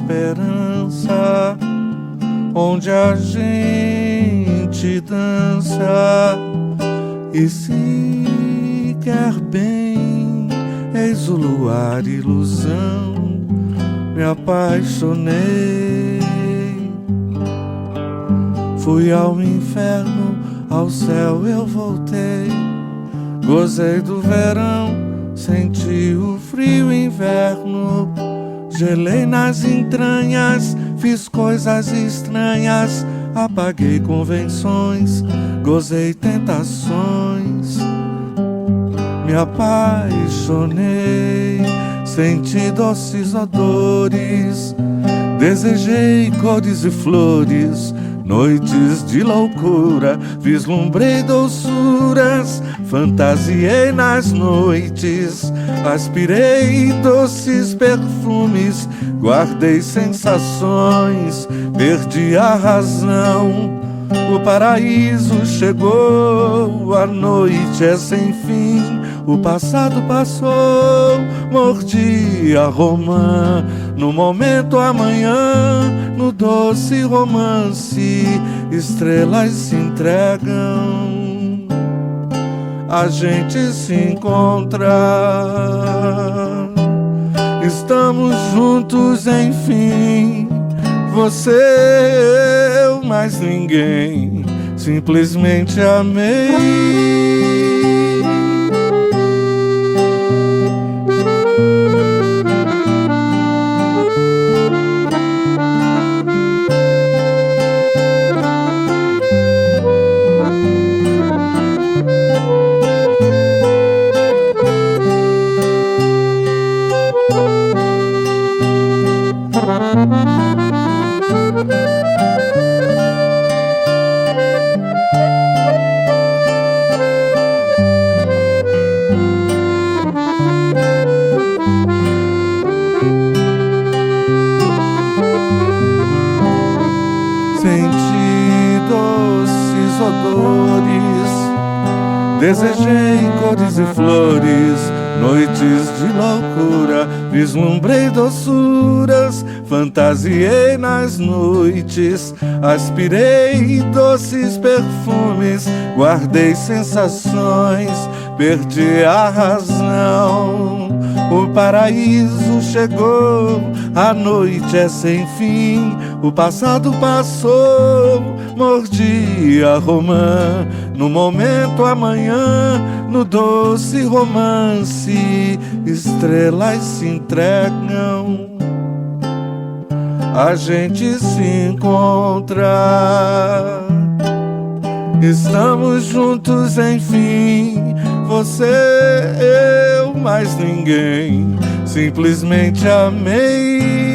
esperança, onde a gente dança e se quer bem. Eis o luar, ilusão, me apaixonei. Fui ao inferno, ao céu eu voltei. Gozei do verão, senti o frio inverno. Gelei nas entranhas, fiz coisas estranhas. Apaguei convenções, gozei tentações. Me apaixonei, senti doces odores. Desejei cores e flores, noites de loucura. Vislumbrei doçuras, fantasiei nas noites. Aspirei doces perfumes, guardei sensações. Perdi a razão, o paraíso chegou. A noite é sem fim, o passado passou. Mordi a romã, no momento amanhã. No doce romance, estrelas se entregam. A gente se encontra, estamos juntos enfim. Você, eu, mais ninguém. Simplesmente amei. Senti doces odores, desejei cores e flores, noites de loucura. Vislumbrei doçuras, fantasiei nas noites. Aspirei doces perfumes, guardei sensações. Perdi a razão, o paraíso chegou. A noite é sem fim, o passado passou. Mordi a romã, no momento amanhã. No doce romance, estrelas se entregam. A gente se encontra, estamos juntos enfim. Você, eu, mais ninguém. Simplesmente amei.